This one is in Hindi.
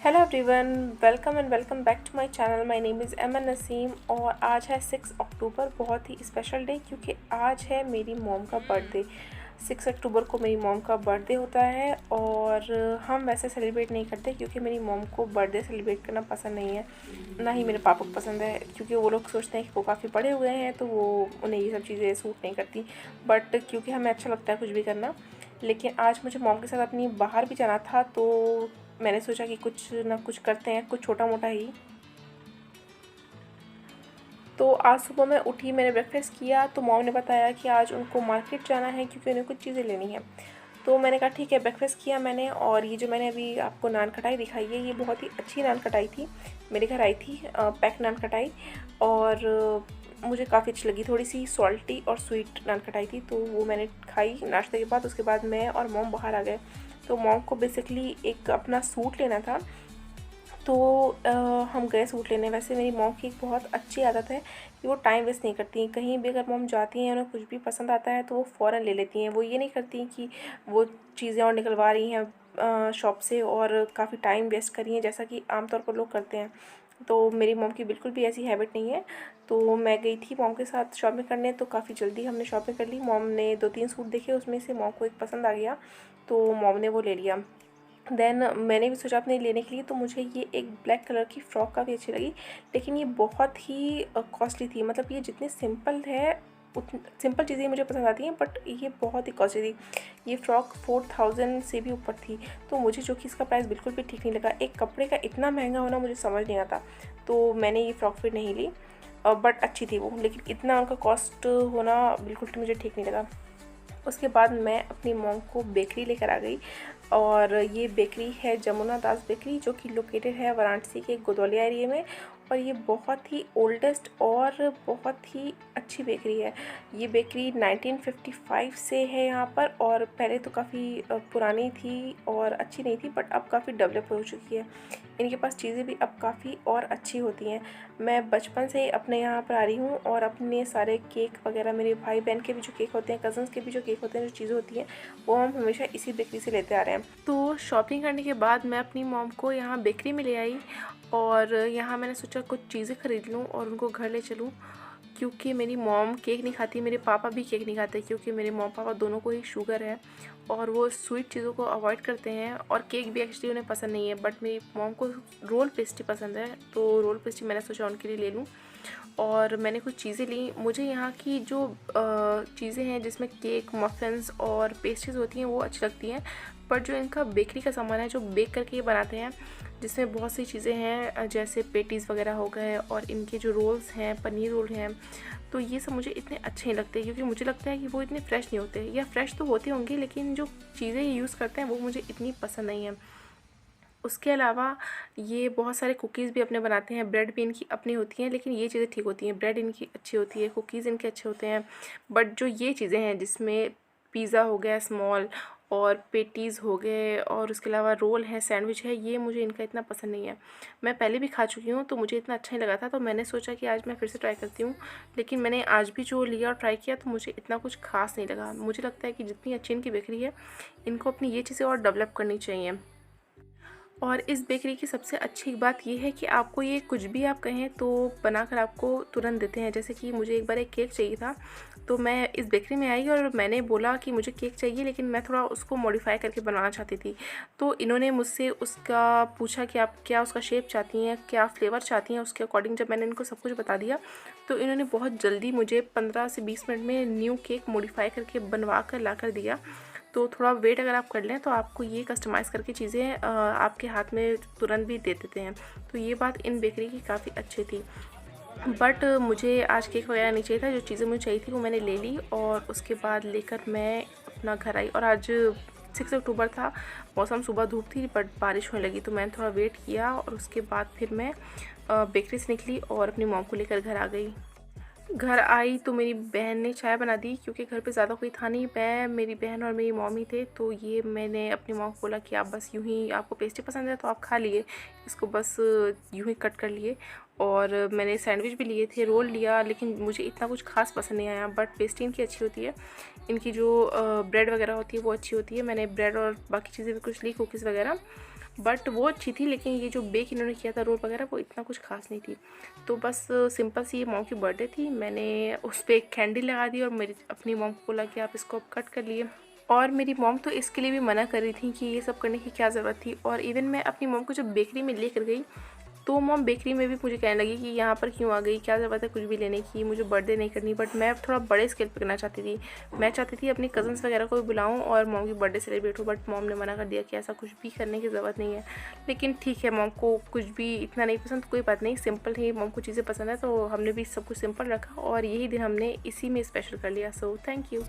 Hello everyone, welcome and welcome back to my channel. My name is Aiman Naseem और आज है 6 अक्टूबर, बहुत ही स्पेशल डे क्योंकि आज है मेरी मॉम का बर्थडे। 6 अक्टूबर को मेरी मॉम का बर्थडे होता है और हम वैसे सेलिब्रेट नहीं करते क्योंकि मेरी मॉम को बर्थडे सेलिब्रेट करना पसंद नहीं है, ना ही मेरे पापा को पसंद है क्योंकि वो लोग सोचते हैं कि वो काफ़ी बड़े हुए हैं तो वो उन्हें ये सब चीज़ें सूट नहीं करती। बट क्योंकि हमें अच्छा लगता है कुछ भी करना, लेकिन आज मुझे मॉम के साथ अपनी बाहर भी जाना था तो मैंने सोचा कि कुछ ना कुछ करते हैं, कुछ छोटा मोटा ही। तो आज सुबह मैं उठी, मैंने ब्रेकफास्ट किया तो मॉम ने बताया कि आज उनको मार्केट जाना है क्योंकि उन्हें कुछ चीज़ें लेनी है। तो मैंने कहा ठीक है, ब्रेकफास्ट किया मैंने। और ये जो मैंने अभी आपको नान खटाई दिखाई है, ये बहुत ही अच्छी नान खटाई थी, मेरे घर आई थी पैक नान खटाई। और मुझे काफ़ी अच्छी लगी, थोड़ी सी सॉल्टी और स्वीट नान खटाई थी तो वो मैंने खाई नाश्ते के बाद। उसके बाद मैं और मॉम बाहर आ गए। तो मॉम को बेसिकली एक अपना सूट लेना था तो हम गए सूट लेने। वैसे मेरी मॉम की एक बहुत अच्छी आदत है कि वो टाइम वेस्ट नहीं करती। कहीं भी अगर मॉम जाती हैं, उन्हें कुछ भी पसंद आता है तो वो फ़ौरन ले लेती हैं। वो ये नहीं करती कि वो चीज़ें और निकलवा रही हैं शॉप से और काफ़ी टाइम वेस्ट कर रही हैं जैसा कि आमतौर पर लोग करते हैं। तो मेरी मॉम की बिल्कुल भी ऐसी हैबिट नहीं है। तो मैं गई थी मॉम के साथ शॉपिंग करने, तो काफ़ी जल्दी हमने शॉपिंग कर ली। मॉम ने 2-3 सूट देखे, उसमें से मॉम को एक पसंद आ गया तो मॉम ने वो ले लिया। देन मैंने भी सोचा अपने लेने के लिए, तो मुझे ये एक ब्लैक कलर की फ़्रॉक काफ़ी अच्छी लगी, लेकिन ये बहुत ही कॉस्टली थी। मतलब ये जितनी सिंपल है उतनी सिंपल चीज़ें मुझे पसंद आती हैं, बट ये बहुत ही कॉस्टली थी। ये फ़्रॉक 4000 से भी ऊपर थी, तो मुझे जो कि इसका प्राइस बिल्कुल भी ठीक नहीं लगा। एक कपड़े का इतना महंगा होना मुझे समझ नहीं आता, तो मैंने ये फ़्रॉक फिर नहीं ली। बट अच्छी थी वो, लेकिन इतना उनका कॉस्ट होना बिल्कुल मुझे ठीक नहीं लगा। उसके बाद मैं अपनी मॉम को बेकरी लेकर आ गई और ये बेकरी है जमुना दास बेकरी, जो कि लोकेटेड है वाराणसी के गोदौलिया एरिया में। और ये बहुत ही ओल्डेस्ट और बहुत ही अच्छी बेकरी है। ये बेकरी 1955 से है यहाँ पर, और पहले तो काफ़ी पुरानी थी और अच्छी नहीं थी, बट अब काफ़ी डेवलप हो चुकी है। इनके पास चीज़ें भी अब काफ़ी और अच्छी होती हैं। मैं बचपन से अपने यहाँ पर आ रही हूँ और अपने सारे केक वगैरह, मेरे भाई बहन के भी जो केक होते हैं, कज़न्स के भी जो केक होते हैं, जो चीज़ें होती हैं, वो हम हमेशा इसी बेकरी से लेते आ रहे हैं। तो शॉपिंग करने के बाद मैं अपनी मॉम को यहाँ बेकरी में ले आई और यहाँ मैंने सोचा कुछ चीज़ें ख़रीद लूँ और उनको घर ले चलूँ, क्योंकि मेरी मॉम केक नहीं खाती, मेरे पापा भी केक नहीं खाते क्योंकि मेरे मॉम पापा दोनों को ही शुगर है और वो स्वीट चीज़ों को अवॉइड करते हैं। और केक भी एक्चुअली उन्हें पसंद नहीं है, बट मेरी मॉम को रोल पेस्ट्री पसंद है, तो रोल पेस्ट्री मैंने सोचा उनके लिए ले लूँ। और मैंने कुछ चीज़ें ली। मुझे यहाँ की जो चीज़ें हैं जिसमें केक, मफ़िन्स और पेस्ट्रीज़ होती हैं वो अच्छी लगती हैं, पर जो इनका बेकरी का सामान है जो बेक करके ये बनाते हैं, जिसमें बहुत सी चीज़ें हैं जैसे पेटीज़ वगैरह हो गए और इनके जो रोल्स हैं, पनीर रोल हैं, तो ये सब मुझे इतने अच्छे नहीं लगते क्योंकि मुझे लगता है कि वो इतने फ्रेश नहीं होते। या फ्रेश तो होते होंगे, लेकिन जो चीज़ें ये यूज़ करते हैं वो मुझे इतनी पसंद नहीं है। उसके अलावा ये बहुत सारे कुकीज़ भी अपने बनाते हैं, ब्रेड भी इनकी अपनी होती हैं, लेकिन ये चीज़ें ठीक होती हैं। ब्रेड इनकी अच्छी होती है, कुकीज़ इनके अच्छे होते हैं, बट जो ये चीज़ें हैं जिसमें पिज़्ज़ा हो गया स्मॉल और पेटीज़ हो गए और उसके अलावा रोल है, सैंडविच है, ये मुझे इनका इतना पसंद नहीं है। मैं पहले भी खा चुकी हूँ तो मुझे इतना अच्छा नहीं लगा था, तो मैंने सोचा कि आज मैं फिर से ट्राई करती हूँ। लेकिन मैंने आज भी जो लिया और ट्राई किया तो मुझे इतना कुछ खास नहीं लगा। मुझे लगता है कि जितनी अच्छी इनकी बेकरी है, इनको अपनी ये चीज़ें और डेवलप करनी चाहिए। और इस बेकरी की सबसे अच्छी बात ये है कि आपको ये कुछ भी आप कहें तो बनाकर आपको तुरंत देते हैं। जैसे कि मुझे एक बार एक केक चाहिए था, तो मैं इस बेकरी में आई और मैंने बोला कि मुझे केक चाहिए, लेकिन मैं थोड़ा उसको मॉडिफ़ाई करके बनाना चाहती थी। तो इन्होंने मुझसे उसका पूछा कि आप क्या उसका शेप चाहती हैं, क्या फ्लेवर चाहती हैं। उसके अकॉर्डिंग जब मैंने इनको सब कुछ बता दिया तो इन्होंने बहुत जल्दी मुझे 15 से 20 मिनट में न्यू केक मॉडिफ़ाई करके बनवा कर ला कर दिया। तो थोड़ा वेट अगर आप कर लें तो आपको ये कस्टमाइज़ करके चीज़ें आपके हाथ में तुरंत भी दे देते हैं। तो ये बात इन बेकरी की काफ़ी अच्छी थी। बट मुझे आज केक वगैरह नहीं चाहिए था, जो चीज़ें मुझे चाहिए थी वो मैंने ले ली और उसके बाद लेकर मैं अपना घर आई। और आज 6 अक्टूबर था, मौसम सुबह धूप थी बट बारिश होने लगी, तो मैंने थोड़ा वेट किया और उसके बाद फिर मैं बेकरी से निकली और अपनी मॉम को लेकर घर आ गई। घर आई तो मेरी बहन ने चाय बना दी क्योंकि घर पे ज़्यादा कोई था नहीं, मैं, मेरी बहन और मेरी मॉम ही थे। तो ये मैंने अपनी मॉम को बोला कि आप बस यूँ ही, आपको पेस्ट्री पसंद है तो आप खा लिए इसको, बस यूँ ही कट कर लिए। और मैंने सैंडविच भी लिए थे, रोल लिया, लेकिन मुझे इतना कुछ खास पसंद नहीं आया। बट पेस्ट्री इनकी अच्छी होती है, इनकी जो ब्रेड वगैरह होती है वो अच्छी होती है। मैंने ब्रेड और बाकी चीज़ें भी कुछ ली, कुकीज़ वगैरह। बट वो अच्छी थी, लेकिन ये जो बेक इन्होंने किया था रोल वगैरह वो इतना कुछ खास नहीं थी। तो बस सिंपल सी ये मॉम की बर्थडे थी, मैंने उस पर एक कैंडल लगा दी और मेरी अपनी मॉम को बोला कि आप इसको कट कर लिए। और मेरी मॉम तो इसके लिए भी मना कर रही थी कि ये सब करने की क्या ज़रूरत थी। और इवन मैं अपनी मॉम को जब बेकरी में लेकर गई तो मॉम बेकरी में भी मुझे कहने लगी कि यहाँ पर क्यों आ गई, क्या ज़रूरत है कुछ भी लेने की, मुझे बर्थडे नहीं करनी। बट मैं थोड़ा बड़े स्केल पे करना चाहती थी, मैं चाहती थी अपनी कज़न्स वगैरह को भी बुलाऊँ और मॉम की बर्थडे सेलिब्रेट हो। बट मॉम ने मना कर दिया कि ऐसा कुछ भी करने की ज़रूरत नहीं है। लेकिन ठीक है, मॉम को कुछ भी इतना नहीं पसंद, कोई बात नहीं, सिंपल ही मॉम को चीज़ें पसंद है, तो हमने भी सब कुछ सिंपल रखा और यही दिन हमने इसी में स्पेशल कर लिया। So thank you.